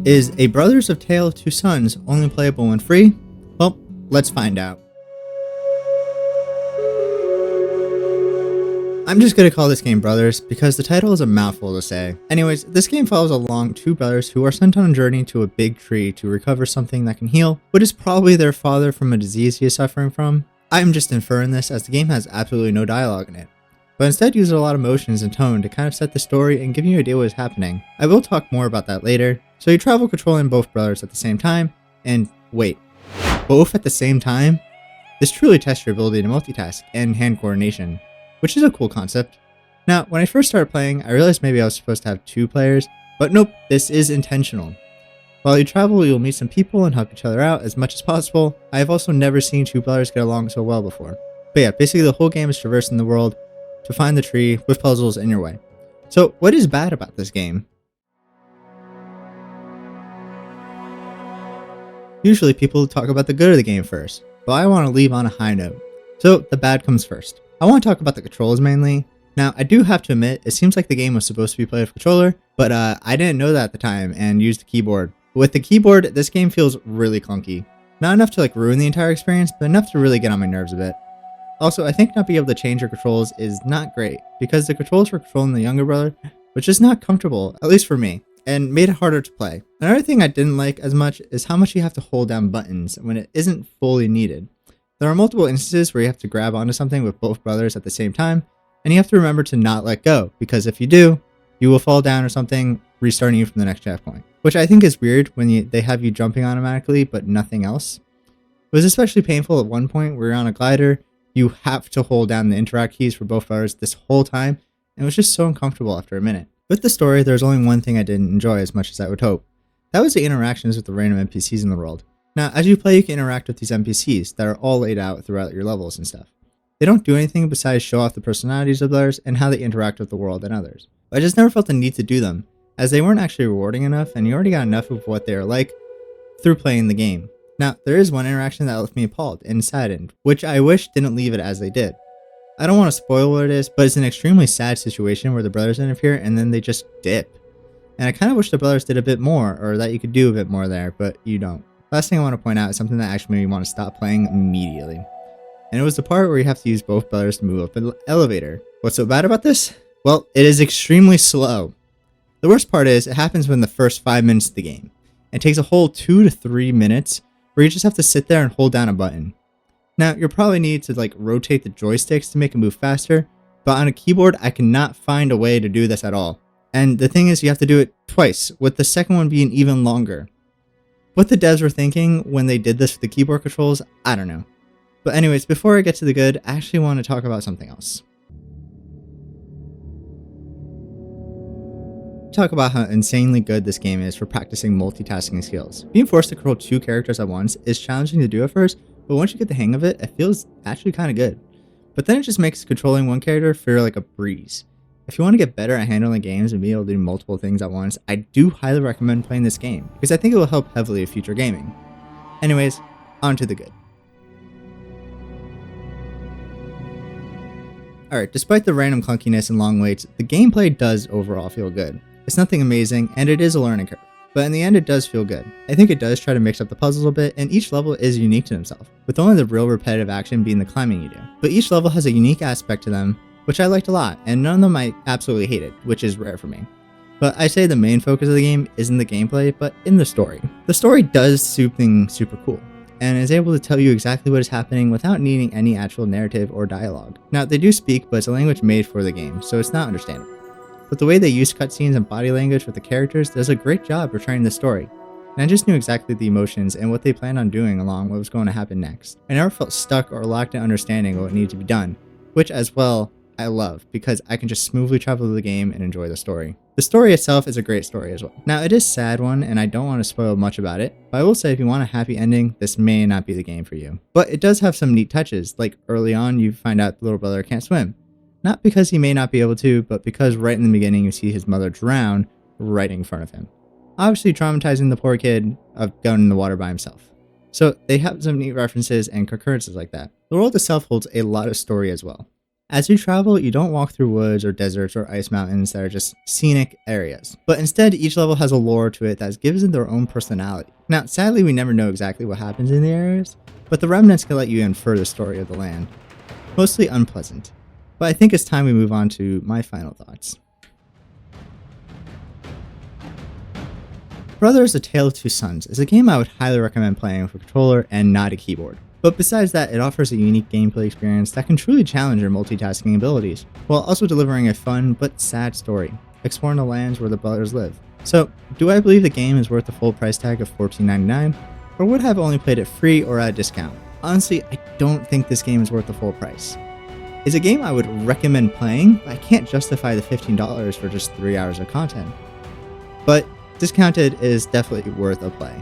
Is A Brothers of Tale of Two Sons only playable when free? Well, let's find out. I'm just gonna call this game Brothers because the title is a mouthful to say. Anyways, this game follows along two brothers who are sent on a journey to a big tree to recover something that can heal what is probably their father from a disease he is suffering from. I'm just inferring this as the game has absolutely no dialogue in it, but instead uses a lot of motions and tone to kind of set the story and give you an idea what is happening. I will talk more about that later. So you travel controlling both brothers at the same time, and wait, both at the same time? This truly tests your ability to multitask and hand coordination, which is a cool concept. Now, when I first started playing, I realized maybe I was supposed to have two players, but nope, this is intentional. While you travel, you'll meet some people and help each other out as much as possible. I have also never seen two brothers get along so well before. But yeah, basically the whole game is traversing the world to find the tree with puzzles in your way. So what is bad about this game? Usually people talk about the good of the game first, but I want to leave on a high note. So the bad comes first. I want to talk about the controls mainly. Now I do have to admit, it seems like the game was supposed to be played with a controller, but I didn't know that at the time and used the keyboard. With the keyboard, this game feels really clunky. Not enough to like ruin the entire experience, but enough to really get on my nerves a bit. Also, I think not being able to change your controls is not great, because the controls for controlling the younger brother was just not comfortable, at least for me, and made it harder to play. Another thing I didn't like as much is how much you have to hold down buttons when it isn't fully needed. There are multiple instances where you have to grab onto something with both brothers at the same time, and you have to remember to not let go, because if you do, you will fall down or something, restarting you from the next checkpoint. Which I think is weird when they have you jumping automatically, but nothing else. It was especially painful at one point where you're on a glider, you have to hold down the interact keys for both brothers this whole time, and it was just so uncomfortable after a minute. With the story, there's only one thing I didn't enjoy as much as I would hope. That was the interactions with the random NPCs in the world. Now, as you play, you can interact with these NPCs that are all laid out throughout your levels and stuff. They don't do anything besides show off the personalities of others and how they interact with the world and others. But I just never felt the need to do them, as they weren't actually rewarding enough and you already got enough of what they are like through playing the game. Now, there is one interaction that left me appalled and saddened, which I wish didn't leave it as they did. I don't want to spoil what it is, but it's an extremely sad situation where the brothers interfere and then they just dip. And I kind of wish the brothers did a bit more, or that you could do a bit more there, but you don't. Last thing I want to point out is something that actually made me want to stop playing immediately. And it was the part where you have to use both brothers to move up an elevator. What's so bad about this? Well, it is extremely slow. The worst part is, it happens within the first 5 minutes of the game. It takes a whole 2 to 3 minutes where you just have to sit there and hold down a button. Now, you'll probably need to like rotate the joysticks to make it move faster, but on a keyboard, I cannot find a way to do this at all. And the thing is, you have to do it twice, with the second one being even longer. What the devs were thinking when they did this with the keyboard controls, I don't know. But anyways, before I get to the good, I actually want to talk about something else. Talk about how insanely good this game is for practicing multitasking skills. Being forced to control two characters at once is challenging to do at first, but once you get the hang of it, it feels actually kind of good. But then it just makes controlling one character feel like a breeze. If you want to get better at handling games and be able to do multiple things at once, I do highly recommend playing this game, because I think it will help heavily with future gaming. Anyways, on to the good. Alright, despite the random clunkiness and long waits, the gameplay does overall feel good. It's nothing amazing, and it is a learning curve, but in the end it does feel good. I think it does try to mix up the puzzles a bit, and each level is unique to themselves, with only the real repetitive action being the climbing you do. But each level has a unique aspect to them, which I liked a lot, and none of them I absolutely hated, which is rare for me. But I say the main focus of the game isn't the gameplay, but in the story. The story does something super cool, and is able to tell you exactly what is happening without needing any actual narrative or dialogue. Now, they do speak, but it's a language made for the game, so it's not understandable. But the way they use cutscenes and body language with the characters does a great job portraying the story, and I just knew exactly the emotions and what they planned on doing along what was going to happen next. I never felt stuck or lacked in understanding what needed to be done, which as well, I love, because I can just smoothly travel through the game and enjoy the story. The story itself is a great story as well. Now, it is a sad one, and I don't want to spoil much about it, but I will say if you want a happy ending, this may not be the game for you. But it does have some neat touches, like early on you find out the little brother can't swim. Not because he may not be able to, but because right in the beginning you see his mother drown right in front of him. Obviously traumatizing the poor kid of going in the water by himself. So they have some neat references and concurrences like that. The world itself holds a lot of story as well. As you travel, you don't walk through woods or deserts or ice mountains that are just scenic areas, but instead each level has a lore to it that gives it their own personality. Now, sadly, we never know exactly what happens in the areas, but the remnants can let you infer the story of the land. Mostly unpleasant. But I think it's time we move on to my final thoughts. Brothers: A Tale of Two Sons is a game I would highly recommend playing with a controller and not a keyboard. But besides that, it offers a unique gameplay experience that can truly challenge your multitasking abilities, while also delivering a fun but sad story, exploring the lands where the brothers live. So, do I believe the game is worth the full price tag of $14.99, or would have only played it free or at a discount? Honestly, I don't think this game is worth the full price. It's a game I would recommend playing, but I can't justify the $15 for just 3 hours of content. But discounted is definitely worth a play.